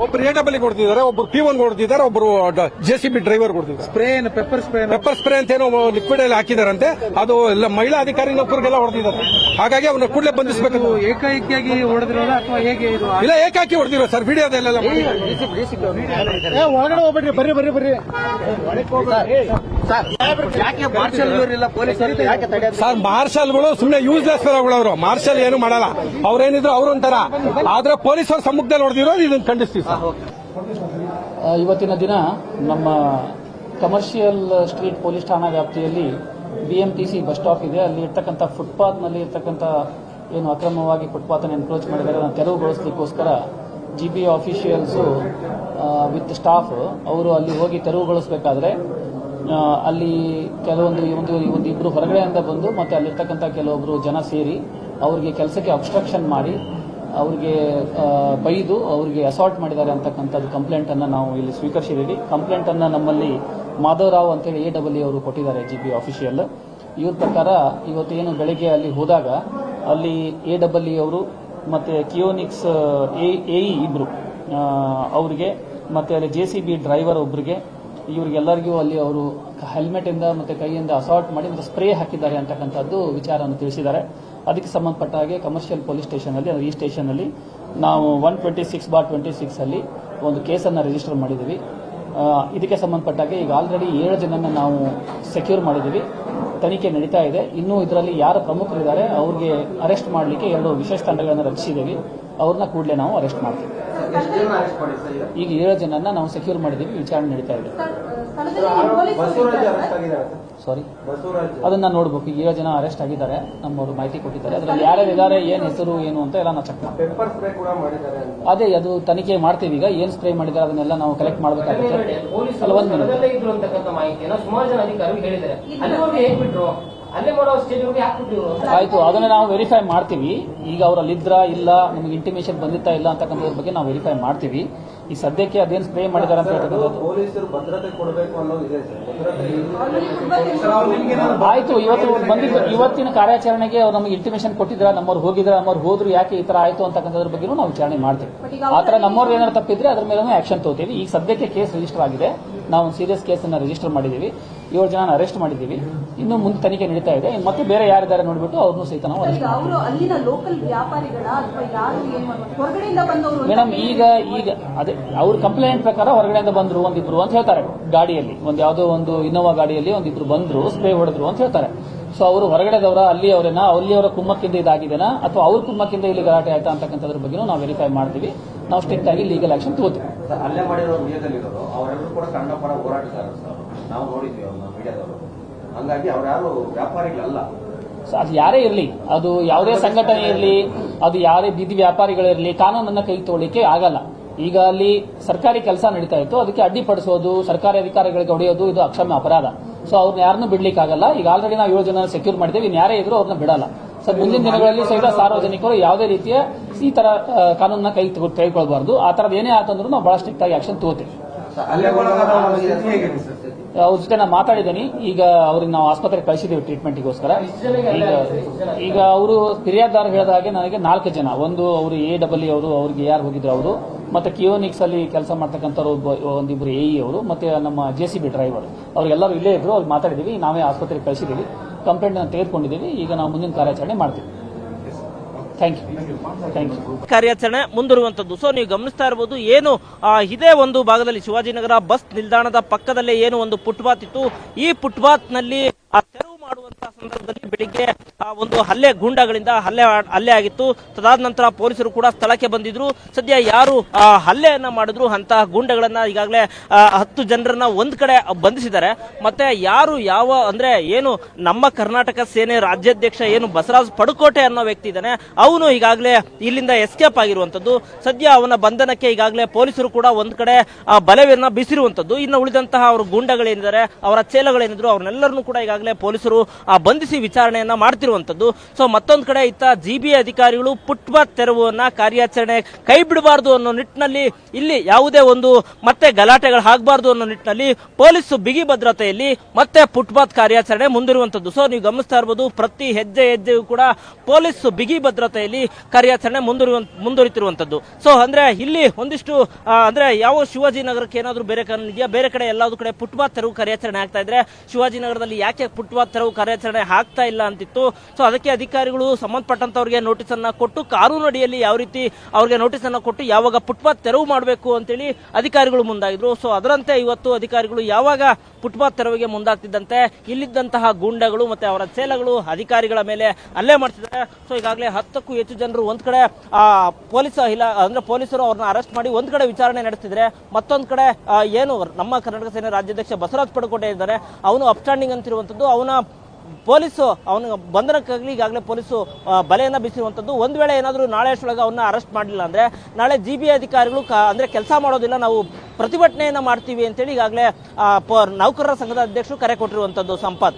ಒಬ್ರು AWL ಕೊಡ್ತಿದ್ದಾರೆ, ಒಬ್ರು P1 ಕೊಡ್ತಿದ್ದಾರೆ, ಒಬ್ರು JCB ಡ್ರೈವರ್ ಕೊಡ್ತಿದ್ದಾರೆ. ಪೆಪ್ಪರ್ ಸ್ಪ್ರೇ ಅಂತ ಏನೋ ಲಿಕ್ವಿಡ್ ಅಲ್ಲಿ ಹಾಕಿದಾರಂತೆ. ಅದು ಎಲ್ಲ ಮಹಿಳಾ ಅಧಿಕಾರಿ ನೌಕರಿಗೆಲ್ಲ ಹೊಡೆದಿದ್ದಾರೆ. ಹಾಗಾಗಿ ಅವನ್ನ ಕೂಡಲೇ ಬಂಧಿಸಬೇಕು. ಏಕಾಏಕಿಯಾಗಿ ಹೊಡೆದಿರೋದ ಅಥವಾ ಹೇಗೆ? ಇಲ್ಲ, ಏಕಾಕಿ ಹೊಡೆದಿರೋ ಸರ್. ವಿಡಿಯೋದಲ್ಲೆಲ್ಲ ಒಳಗಡೆ ಹೋಗ್ಬೇಡ್ರಿ, ಬರ್ರಿ. ಸರ್, ಮಾರ್ಷಲ್ಗಳು ಸುಮ್ಮನೆ ಯೂಸ್ಲೆಸ್ ಅವರು. ಮಾರ್ಷಲ್ ಏನು ಮಾಡಲ್ಲ. ಅವ್ರೇನಿದ್ರು ಅವ್ರೊಂಥರ. ಆದ್ರೆ ಪೊಲೀಸರ ಸಮ್ಮುಖದಲ್ಲಿ ಹೊಡೆದಿರೋದು ಇದನ್ನು ಖಂಡಿಸ್ತೀವಿ ಸರ್. ಇವತ್ತಿನ ದಿನ ನಮ್ಮ ಕಮರ್ಷಿಯಲ್ ಸ್ಟ್ರೀಟ್ ಪೊಲೀಸ್ ಠಾಣಾ ವ್ಯಾಪ್ತಿಯಲ್ಲಿ BMTC ಬಸ್ ಸ್ಟಾಪ್ ಇದೆ. ಅಲ್ಲಿ ಇರ್ತಕ್ಕಂಥ ಫುಟ್ಪಾತ್ನಲ್ಲಿ ಇರ್ತಕ್ಕಂಥ ಏನು ಅಕ್ರಮವಾಗಿ ಫುಟ್ಪಾತ್ ಅನ್ನು ಎನ್ಕ್ರೋಚ್ ಮಾಡಿದ್ದಾರೆ, ಅದನ್ನು ತೆರವುಗೊಳಿಸಲಿಕ್ಕೋಸ್ಕರ GB ಆಫೀಷಿಯಲ್ಸು ವಿತ್ ಸ್ಟಾಫ್ ಅವರು ಅಲ್ಲಿ ಹೋಗಿ ತೆರವುಗೊಳಿಸಬೇಕಾದ್ರೆ ಅಲ್ಲಿ ಒಂದು ಇಬ್ಬರು ಹೊರಗಡೆಯಿಂದ ಬಂದು ಮತ್ತೆ ಅಲ್ಲಿರ್ತಕ್ಕಂಥ ಕೆಲವೊಬ್ಬರು ಜನ ಸೇರಿ ಅವರಿಗೆ ಕೆಲಸಕ್ಕೆ ಅಬ್ಸ್ಟ್ರಕ್ಷನ್ ಮಾಡಿ ಅವರಿಗೆ ಬೈದು ಅವರಿಗೆ ಅಸಾಲ್ಟ್ ಮಾಡಿದ್ದಾರೆ ಅಂತಕ್ಕಂಥದ್ದು ಕಂಪ್ಲೇಂಟ್ ಅನ್ನು ನಾವು ಇಲ್ಲಿ ಸ್ವೀಕರಿಸಿದ್ದೀವಿ. ಕಂಪ್ಲೇಂಟ್ ಅನ್ನು ನಮ್ಮಲ್ಲಿ ಮಾಧವರಾವ್ ಅಂತೇಳಿ AWL ಅವರು ಕೊಟ್ಟಿದ್ದಾರೆ, GB ಆಫೀಷಿಯಲ್. ಇವ್ರ ಪ್ರಕಾರ ಇವತ್ತೇನು ಬೆಳಗ್ಗೆ ಅಲ್ಲಿ ಹೋದಾಗ ಅಲ್ಲಿ AWL ಅವರು ಮತ್ತೆ ಕಿಯೋನಿಕ್ಸ್ AE ಇಬ್ರು ಅವರಿಗೆ ಮತ್ತೆ ಅಲ್ಲಿ JCB ಡ್ರೈವರ್ ಒಬ್ಬರಿಗೆ ಇವರಿಗೆಲ್ಲರಿಗೂ ಅಲ್ಲಿ ಅವರು ಹೆಲ್ಮೆಟ್ ಇಂದ ಮತ್ತೆ ಕೈಯಿಂದ ಅಸಾಲ್ಟ್ ಮಾಡಿ ಮತ್ತೆ ಸ್ಪ್ರೇ ಹಾಕಿದ್ದಾರೆ ಅಂತಕ್ಕಂಥದ್ದು ವಿಚಾರವನ್ನು ತಿಳಿಸಿದ್ದಾರೆ. ಅದಕ್ಕೆ ಸಂಬಂಧಪಟ್ಟ ಹಾಗೆ ಕಮರ್ಷಿಯಲ್ ಪೊಲೀಸ್ ಸ್ಟೇಷನ್ ಅಲ್ಲಿ ಈ ಸ್ಟೇಷನ್ ಅಲ್ಲಿ ನಾವು 126/26 ಅಲ್ಲಿ ಒಂದು ಕೇಸನ್ನು ರಿಜಿಸ್ಟರ್ ಮಾಡಿದ್ದೀವಿ. ಇದಕ್ಕೆ ಸಂಬಂಧಪಟ್ಟ ಹಾಗೆ ಈಗ ಆಲ್ರೆಡಿ 7 ಜನನ ನಾವು ಸೆಕ್ಯೂರ್ ಮಾಡಿದ್ದೀವಿ. ತನಿಖೆ ನಡೀತಾ ಇದೆ. ಇನ್ನೂ ಇದರಲ್ಲಿ ಯಾರು ಪ್ರಮುಖರಿದ್ದಾರೆ ಅವ್ರಿಗೆ ಅರೆಸ್ಟ್ ಮಾಡಲಿಕ್ಕೆ 2 ವಿಶೇಷ ತಂಡಗಳನ್ನು ರಚಿಸಿದ್ದೀವಿ. ಅವ್ರನ್ನ ಕೂಡಲೇ ನಾವು ಅರೆಸ್ಟ್ ಮಾಡ್ತೀವಿ. ಈಗ 7 ಜನನ್ನ ನಾವು ಸೆಕ್ಯೂರ್ ಮಾಡಿದ್ದೀವಿ. ವಿಚಾರಣೆ ನಡೀತಾ ಇದೆ. ಸಾರಿ, ಅದನ್ನ ನೋಡ್ಬೇಕು. ಈಗ 7 ಜನ ಅರೆಸ್ಟ್ ಆಗಿದ್ದಾರೆ, ನಮ್ಮವರು ಮಾಹಿತಿ ಕೊಟ್ಟಿದ್ದಾರೆ. ಅದರಲ್ಲಿ ಯಾರ್ಯಾರಿದ್ದಾರೆ, ಏನ್ ಹೆಸರು ಏನು ಅಂತ ಎಲ್ಲ ನಾವು ಚೆಕ್ ಮಾಡ್ತೀವಿ. ಅದೇ ಅದು ತನಿಖೆ ಮಾಡ್ತೀವಿ. ಈಗ ಏನ್ ಸ್ಪ್ರೇ ಮಾಡಿದ್ದಾರೆ ಅದನ್ನೆಲ್ಲ ನಾವು ಕಲೆಕ್ಟ್ ಮಾಡಬೇಕಾಗುತ್ತೆ. ಅಲ್ಲ, 1 ಮಿನಿಟ್. ಆಯ್ತು, ಅದನ್ನ ನಾವು ವೆರಿಫೈ ಮಾಡ್ತೀವಿ. ಈಗ ಅವರಲ್ಲಿದ್ರ ಇಲ್ಲ, ನಮಗೆ ಇಂಟಿಮೇಷನ್ ಬಂದಿತ್ತಾ ಇಲ್ಲ ಅಂತಕ್ಕಂಥದ್ರ ಬಗ್ಗೆ ನಾವು ವೆರಿಫೈ ಮಾಡ್ತೀವಿ. ಈ ಸದ್ಯಕ್ಕೆ ಅದೇನು ಸ್ಪ್ರೇ ಮಾಡಿದ್ದಾರೆ ಅಂತ ಹೇಳ್ತಕ್ಕಂಥದ್ದು ಪೊಲೀಸರು ಭದ್ರತೆ ಕೊಡಬೇಕು ಅನ್ನೋದಿದೆ. ಆಯ್ತು, ಇವತ್ತು ಬಂದಿದ್ದು ಇವತ್ತಿನ ಕಾರ್ಯಾಚರಣೆಗೆ ಅವ್ರು ನಮಗೆ ಇಂಟಿಮೇಷನ್ ಕೊಟ್ಟಿದ್ರ, ನಮ್ಮವ್ರು ಹೋಗಿದ್ರ, ನಮ್ಮವ್ರು ಹೋದ್ರು, ಯಾಕೆ ಈ ತರ ಆಯ್ತು ಅಂತಕ್ಕಂಥದ್ರ ಬಗ್ಗೆ ನಾವು ವಿಚಾರಣೆ ಮಾಡ್ತೀವಿ. ಆ ತರ ನಮ್ಮವ್ರು ಏನಾದ್ರು ತಪ್ಪಿದ್ರೆ ಅದ್ರ ಮೇಲೆ ಆಕ್ಷನ್ ತಗೋತೀವಿ. ಈಗ ಸದ್ಯಕ್ಕೆ ಕೇಸ್ ರಿಜಿಸ್ಟರ್ ಆಗಿದೆ. ನಾವು ಒಂದು ಸೀರಿಯಸ್ ಕೇಸ್ ಅನ್ನ ರಿಜಿಸ್ಟರ್ ಮಾಡಿದ್ದೀವಿ. 7 ಜನ ಅರೆಸ್ಟ್ ಮಾಡಿದ್ದೀವಿ. ಇನ್ನು ಮುಂದೆ ತನಿಖೆ ನಡೀತಾ ಇದೆ. ಮತ್ತೆ ಬೇರೆ ಯಾರಿದ್ದಾರೆ ನೋಡ್ಬಿಟ್ಟು ಅವ್ರನ್ನೂ ಸಹಿತ ನಾವು ಮೇಡಮ್ ಈಗ ಅದೇ ಅವ್ರ ಕಂಪ್ಲೇಂಟ್ ಪ್ರಕಾರ ಹೊರಗಡೆಯಿಂದ ಬಂದ್ರು ಒಂದಿಬ್ರು ಅಂತ ಹೇಳ್ತಾರೆ. ಗಾಡಿಯಲ್ಲಿ ಯಾವುದೋ ಒಂದು ಇನ್ನೋವಾ ಗಾಡಿಯಲ್ಲಿ ಒಂದಿಬ್ರು ಬಂದ್ರು, ಸ್ಪ್ರೇ ಹೊಡೆದ್ರು ಅಂತ ಹೇಳ್ತಾರೆ. ಸೊ ಅವರು ಹೊರಗಡೆದವರ ಅಲ್ಲಿಯವರ ಕುಮ್ಮಕ್ಕಿಂದ ಇದಾಗಿದೆನಾ ಅಥವಾ ಅವ್ರ ಕುಮ್ಮಕ್ಕಿಂದ ಇಲ್ಲಿ ಗಲಾಟೆ ಆಯ್ತಾ ಅಂತಕ್ಕಂಥದ್ರ ಬಗ್ಗೆ ನಾವು ವೆರಿಫೈ ಮಾಡ್ತೀವಿ. ನಾವು ಸ್ಟ್ರಿಕ್ಟ್ ಆಗಿ ಲೀಗಲ್ ಆಕ್ಷನ್ ತಗೋತೀವಿ. ಅಲ್ಲೇ ಮಾಡಿರೋ ಮೀಡಿಯಾದಲ್ಲಿರೋರು ಅವರೆಲ್ಲರೂ ಕೂಡ ಕನ್ನಡ ಪರ ಹೋರಾಟಗಾರರು ಸರ್. ನಾವು ನೋಡಿದ್ವಿ ಅವ್ರನ್ನ ಮೀಡಿಯಾದವರು. ಹಂಗಾಗಿ ಅವ್ರು ಯಾರು ವ್ಯಾಪಾರಿಗಳಲ್ಲ. ಅದು ಯಾರೇ ಇರಲಿ, ಅದು ಯಾವುದೇ ಸಂಘಟನೆ ಇರಲಿ, ಅದು ಯಾರೇ ಬೀದಿ ವ್ಯಾಪಾರಿಗಳಿರಲಿ, ಕಾನೂನನ್ನ ಕೈ ತಗೊಳ್ಳಿಕ್ಕೆ ಆಗಲ್ಲ. ಈಗ ಅಲ್ಲಿ ಸರ್ಕಾರಿ ಕೆಲಸ ನಡೀತಾ ಇತ್ತು, ಅದಕ್ಕೆ ಅಡ್ಡಿಪಡಿಸೋದು, ಸರ್ಕಾರಿ ಅಧಿಕಾರಿಗಳಿಗೆ ಹೊಡೆಯೋದು ಇದು ಅಕ್ಷಮ್ಯ ಅಪರಾಧ. ಸೊ ಅವ್ರನ್ನ ಯಾರನ್ನೂ ಬಿಡ್ಲಿಕ್ಕೆ ಆಗಲ್ಲ. ಈಗ ಆಲ್ರೆಡಿ ನಾವು 7 ಜನ ಸೆಕ್ಯೂರ್ ಮಾಡಿದ್ದೇವೆ. ಇನ್ನು ಯಾರೇ ಇದ್ರು ಅವ್ರನ್ನ ಬಿಡಲ್ಲ. ಸೊ ಮುಂದಿನ ದಿನಗಳಲ್ಲಿ ಸಹಿತ ಸಾರ್ವಜನಿಕರು ಯಾವುದೇ ರೀತಿಯ ಈ ತರ ಕಾನೂನನ್ನ ಕೈ ತೆಗೆದುಕೊಳ್ಬಾರ್ದು. ಆ ತರದ್ ಏನೇ ಆತಂದ್ರೂ ನಾವು ಬಹಳ ಸ್ಟ್ರಿಕ್ಟ್ ಆಗಿ ಆಕ್ಷನ್ ತಗೋತೀವಿ. ಅವ್ರ ಜೊತೆ ನಾನು ಮಾತಾಡಿದ್ದೀನಿ. ಈಗ ಅವ್ರಿಗೆ ನಾವು ಆಸ್ಪತ್ರೆಗೆ ಕಳಿಸಿದ್ದೀವಿ ಟ್ರೀಟ್ಮೆಂಟ್ಗೋಸ್ಕರ. ಈಗ ಅವರು ಫಿರ್ಯಾದಾರ ಹೇಳಿದ ಹಾಗೆ ನನಗೆ 4 ಜನ, ಒಂದು ಅವರು AWL ಅವರು, ಅವ್ರಿಗೆ ಯಾರು ಹೋಗಿದ್ರು ಅವರು, ಮತ್ತೆ ಕಿಯೋನಿಕ್ಸ್ ಅಲ್ಲಿ ಕೆಲಸ ಮಾಡ್ತಕ್ಕಂಥವ್ರು ಒಂದಿಬ್ರು AE ಅವರು, ಮತ್ತೆ ನಮ್ಮ JCB ಡ್ರೈವರ್, ಅವ್ರಿಗೆಲ್ಲರೂ ಇಲ್ಲೇ ಇದ್ರು. ಅವ್ರಿಗೆ ಮಾತಾಡಿದ್ದೀವಿ. ನಾವೇ ಆಸ್ಪತ್ರೆಗೆ ಕಳಿಸಿದ್ದೀವಿ. ಕಂಪ್ಲೇಂಟ್ ಅನ್ನು ತೆಗೆದುಕೊಂಡಿದ್ದೀವಿ. ಈಗ ನಾವು ಮುಂದಿನ ಕಾರ್ಯಾಚರಣೆ ಮಾಡ್ತೀವಿ. Thank you. ಕಾರ್ಯಾಚರಣೆ ಮುಂದುವರುವಂತದ್ದು. ಸೊ ನೀವು ಗಮನಿಸ್ತಾ ಇರಬಹುದು, ಏನು ಇದೇ ಒಂದು ಭಾಗದಲ್ಲಿ ಶಿವಾಜಿನಗರ ಬಸ್ ನಿಲ್ದಾಣದ ಪಕ್ಕದಲ್ಲೇ ಏನು ಒಂದು ಫುಟ್ಪಾತ್ ಇತ್ತು. ಈ ಫುಟ್ಪಾತ್ ನಲ್ಲಿ ತೆರವು ಮಾಡುವಂತಹ ಸಂದರ್ಭದಲ್ಲಿ ಬೆಳಿಗ್ಗೆ ಒಂದು ಗೂಂಡಾಗಳಿಂದ ಹಲ್ಲೆ ಆಗಿತ್ತು. ತದಾದ ನಂತರ ಪೊಲೀಸರು ಕೂಡ ಸ್ಥಳಕ್ಕೆ ಬಂದಿದ್ರು. ಸದ್ಯ ಯಾರು ಹಲ್ಲೆಯನ್ನ ಮಾಡಿದ್ರು ಅಂತಹ ಗೂಂಡಗಳನ್ನ ಈಗಾಗಲೇ 10 ಜನರನ್ನ ಒಂದ್ ಕಡೆ ಬಂಧಿಸಿದ್ದಾರೆ. ಮತ್ತೆ ಯಾರು ಅಂದ್ರೆ ಏನು ನಮ್ಮ ಕರ್ನಾಟಕ ಸೇನೆ ರಾಜ್ಯಾಧ್ಯಕ್ಷ ಏನು ಬಸವರಾಜ್ ಪಡುಕೋಟೆ ಅನ್ನೋ ವ್ಯಕ್ತಿ ಇದ್ದಾನೆ, ಅವನು ಈಗಾಗಲೇ ಇಲ್ಲಿಂದ ಎಸ್ಕೇಪ್ ಆಗಿರುವಂತದ್ದು. ಸದ್ಯ ಅವನ ಬಂಧನಕ್ಕೆ ಈಗಾಗಲೇ ಪೊಲೀಸರು ಕೂಡ ಒಂದ್ ಕಡೆ ಬಲವನ್ನ ಬೀಸಿರುವಂತದ್ದು. ಇನ್ನು ಉಳಿದಂತಹ ಅವರು ಗೂಂಡಗಳೇನಿದ್ದಾರೆ, ಅವರ ಚೇಲಗಳೇನಿದ್ರು, ಅವ್ರನ್ನೆಲ್ಲರನ್ನೂ ಕೂಡ ಈಗಾಗಲೇ ಪೊಲೀಸರು ಪೊಲೀಸರು ಬಂಧಿಸಿ ವಿಚಾರಣೆಯನ್ನ ಮಾಡ್ತಿರುವಂತದ್ದು. ಸೊ ಮತ್ತೊಂದು ಕಡೆ ಇತ್ತ ಜಿಬಿ ಅಧಿಕಾರಿಗಳು ಫುಟ್ಪಾತ್ ತೆರವುವನ್ನ ಕಾರ್ಯಾಚರಣೆ ಕೈ ಬಿಡಬಾರದು ಅನ್ನೋ ನಿಟ್ಟಿನಲ್ಲಿ, ಇಲ್ಲಿ ಯಾವುದೇ ಒಂದು ಮತ್ತೆ ಗಲಾಟೆಗಳು ಆಗಬಾರದು ಅನ್ನೋ ನಿಟ್ಟಿನಲ್ಲಿ ಪೊಲೀಸ್ ಬಿಗಿ ಭದ್ರತೆಯಲ್ಲಿ ಮತ್ತೆ ಫುಟ್ಪಾತ್ ಕಾರ್ಯಾಚರಣೆ ಮುಂದಿರುವಂತದ್ದು. ಸೊ ನೀವು ಗಮನಿಸ್ತಾ ಇರಬಹುದು, ಪ್ರತಿ ಹೆಜ್ಜೆಯೂ ಕೂಡ ಪೊಲೀಸ್ ಬಿಗಿ ಭದ್ರತೆಯಲ್ಲಿ ಕಾರ್ಯಾಚರಣೆ ಮುಂದುವರಿತಿರುವಂತದ್ದು. ಸೊ ಅಂದ್ರೆ ಇಲ್ಲಿ ಒಂದಿಷ್ಟು ಅಂದ್ರೆ ಯಾವ ಶಿವಾಜಿನಗರಕ್ಕೆ ಏನಾದ್ರು ಬೇರೆ ಕಾರಣ ಇದೆಯಾ, ಬೇರೆ ಕಡೆ ಎಲ್ಲಾದ್ರೂ ಕಡೆ ಫುಟ್ಪಾತ್ ತೆರವು ಕಾರ್ಯಾಚರಣೆ ಆಗ್ತಾ ಇದ್ರೆ ಶಿವಾಜಿನಗರದಲ್ಲಿ ಯಾಕೆ ಫುಟ್ಪಾತ್ ತೆರವು ಕಾರ್ಯಾಚರಣೆ ಆಗ್ತಾ ಇಲ್ಲ ಅಂತಿತ್ತು. ಸೊ ಅದಕ್ಕೆ ಅಧಿಕಾರಿಗಳು ಸಂಬಂಧಪಟ್ಟಂತವರಿಗೆ ನೋಟಿಸ್ ಅನ್ನ ಕೊಟ್ಟು, ಕಾನೂನು ಅಡಿಯಲ್ಲಿ ಯಾವ ರೀತಿ ಅವ್ರಿಗೆ ನೋಟಿಸ್ ಅನ್ನ ಕೊಟ್ಟು ಯಾವಾಗ ಫುಟ್ಪಾತ್ ತೆರವು ಮಾಡಬೇಕು ಅಂತೇಳಿ ಅಧಿಕಾರಿಗಳು ಮುಂದಾಗಿದ್ರು. ಸೊ ಅದರಂತೆ ಇವತ್ತು ಅಧಿಕಾರಿಗಳು ಯಾವಾಗ ಫುಟ್ಪಾತ್ ತೆರವಿಗೆ ಮುಂದಾಗ್ತಿದ್ದಂತೆ ಇಲ್ಲಿದ್ದಂತಹ ಗೂಂಡಗಳು ಮತ್ತೆ ಅವರ ಚೇಲಗಳು ಅಧಿಕಾರಿಗಳ ಮೇಲೆ ಹಲ್ಲೆ ಮಾಡ್ತಿದ್ದಾರೆ. ಸೊ ಈಗಾಗಲೇ 10ಕ್ಕೂ ಹೆಚ್ಚು ಜನರು ಒಂದ್ ಕಡೆ ಪೊಲೀಸರು ಅವ್ರನ್ನ ಅರೆಸ್ಟ್ ಮಾಡಿ ಒಂದ್ ಕಡೆ ವಿಚಾರಣೆ ನಡೆಸ್ತಿದ್ರೆ, ಮತ್ತೊಂದ್ ಕಡೆ ಏನು ನಮ್ಮ ಕರ್ನಾಟಕ ಸೇನೆ ರಾಜ್ಯಾಧ್ಯಕ್ಷ ಬಸವರಾಜ ಪಡಕೋಟೆ ಇದ್ದಾರೆ, ಅವನು ಅಪ್ಸ್ಟ್ಯಾಂಡಿಂಗ್ ಅಂತಿರುವಂತದ್ದು. ಅವನ ಬಂಧನಕ್ಕಾಗಲಿ ಈಗಾಗಲೇ ಪೊಲೀಸು ಬಲೆಯನ್ನ ಬೀಸಿರುವಂತದ್ದು. ಒಂದ್ ವೇಳೆ ಏನಾದರೂ ನಾಳೆ ಅಷ್ಟೊಳಗೆ ಅವನ್ನ ಅರೆಸ್ಟ್ ಮಾಡಲಿಲ್ಲ ಅಂದ್ರೆ ನಾಳೆ ಜಿಬಿ ಅಧಿಕಾರಿಗಳು ಅಂದ್ರೆ ಕೆಲಸ ಮಾಡೋದಿಲ್ಲ, ನಾವು ಪ್ರತಿಭಟನೆಯನ್ನ ಮಾಡ್ತೀವಿ ಅಂತೇಳಿ ಈಗಾಗಲೇ ನೌಕರರ ಸಂಘದ ಅಧ್ಯಕ್ಷರು ಕರೆ ಕೊಟ್ಟಿರುವಂತದ್ದು. ಸಂಪತ್.